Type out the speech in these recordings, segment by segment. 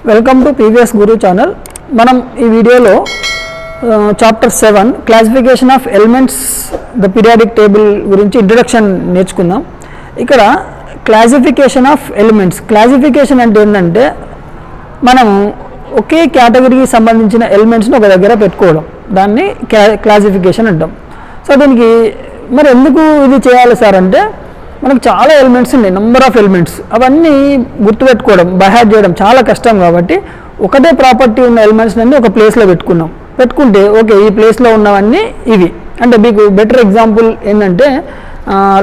Welcome to PVS Guru channel. మనం ఈ వీడియోలో chapter 7 classification of elements the periodic table గురించి ఇంట్రడక్షన్ నేర్చుకుందాం. ఇక్కడ క్లాసిఫికేషన్ ఆఫ్ ఎలిమెంట్స్, క్లాసిఫికేషన్ అంటే ఏంటంటే మనం ఒకే కేటగిరీకి సంబంధించిన ఎలిమెంట్స్ని ఒక దగ్గర పెట్టుకోవడం, దాన్ని క్లాసిఫికేషన్ అంటాం. సో దీనికి మరి ఎందుకు ఇది చేయాలి సార్ అంటే, మనకు చాలా ఎలిమెంట్స్ ఉన్నాయి, నెంబర్ ఆఫ్ ఎలిమెంట్స్, అవన్నీ గుర్తుపెట్టుకోవడం, బైహార్ట్ చేయడం చాలా కష్టం. కాబట్టి ఒకటే ప్రాపర్టీ ఉన్న ఎలిమెంట్స్ అన్ని ఒక ప్లేస్లో పెట్టుకుంటే ఓకే, ఈ ప్లేస్లో ఉన్నవన్నీ ఇవి. అంటే మీకు బెటర్ ఎగ్జాంపుల్ ఏంటంటే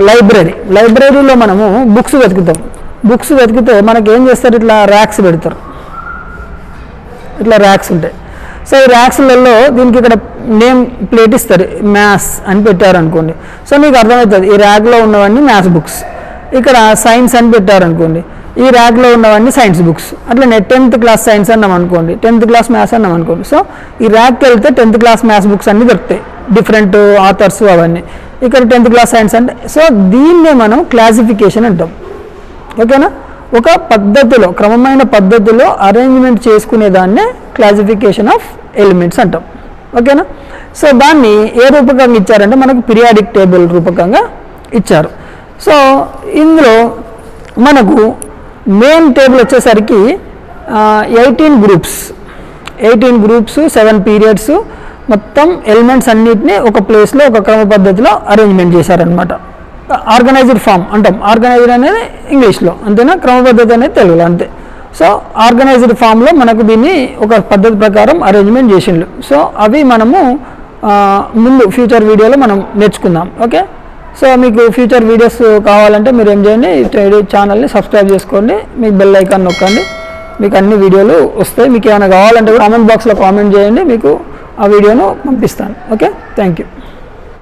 లైబ్రరీలో మనము బుక్స్ వెతికితే మనకి ఏం చేస్తారు, ఇట్లా ర్యాక్స్ పెడతారు, ఇట్లా ర్యాక్స్ ఉంటాయి. సో ఈ ర్యాక్స్లలో దీనికి ఇక్కడ నేమ్ ప్లేట్ ఇస్తారు, మ్యాథ్స్ అని పెట్టారనుకోండి. సో మీకు అర్థమవుతుంది ఈ ర్యాక్లో ఉన్నవన్నీ మ్యాథ్స్ బుక్స్. ఇక్కడ సైన్స్ అని పెట్టారనుకోండి, ఈ ర్యాక్లో ఉన్నవన్నీ సైన్స్ బుక్స్. అట్లనే 10th క్లాస్ సైన్స్ అన్నాం అనుకోండి, 10th క్లాస్ మ్యాథ్స్ అన్నాం అనుకోండి. సో ఈ ర్యాక్కి వెళ్తే 10th క్లాస్ మ్యాథ్స్ బుక్స్ అన్నీ దొరుకుతాయి, డిఫరెంట్ ఆథర్స్ అవన్నీ. ఇక్కడ 10th క్లాస్ సైన్స్ అంటే, సో దీన్నే మనం క్లాసిఫికేషన్ అంటాం. ఓకేనా? ఒక పద్ధతిలో, క్రమమైన పద్ధతిలో అరేంజ్మెంట్ చేసుకునే దాన్నే క్లాసిఫికేషన్ ఆఫ్ ఎలిమెంట్స్ అంటాం. ఓకేనా? సో దాన్ని ఏ రూపకంగా ఇచ్చారంటే మనకు పీరియాడిక్ టేబుల్ రూపకంగా ఇచ్చారు. సో ఇందులో మనకు మెయిన్ టేబుల్ వచ్చేసరికి 18 గ్రూప్స్ 7 పీరియడ్స్, మొత్తం ఎలిమెంట్స్ అన్నిటినీ ఒక ప్లేస్లో ఒక క్రమ పద్ధతిలో అరేంజ్మెంట్ చేశారనమాట. ఆర్గనైజ్డ్ ఫామ్ అంటాం, ఆర్గనైజ్డ్ అనేది ఇంగ్లీష్లో, అంతేనా? క్రమ పద్ధతి అనేది తెలుగులో, అంతే. సో ఆర్గనైజ్డ్ ఫామ్లో మనకు దీన్ని ఒక పద్ధతి ప్రకారం అరేంజ్మెంట్ చేసిండ్రు. సో అవి మనము ముందు ఫ్యూచర్ వీడియోలో మనం నేర్చుకుందాం. ఓకే? సో మీకు ఫ్యూచర్ వీడియోస్ కావాలంటే మీరు ఏం చేయండి, ఈ ఛానల్ని సబ్స్క్రైబ్ చేసుకోండి, మీకు బెల్ ఐకాన్ నొక్కండి, మీకు అన్ని వీడియోలు వస్తాయి. మీకు ఏమైనా కావాలంటే కూడా కామెంట్ బాక్స్లో కామెంట్ చేయండి, మీకు ఆ వీడియోను పంపిస్తాను. Okay, thank you.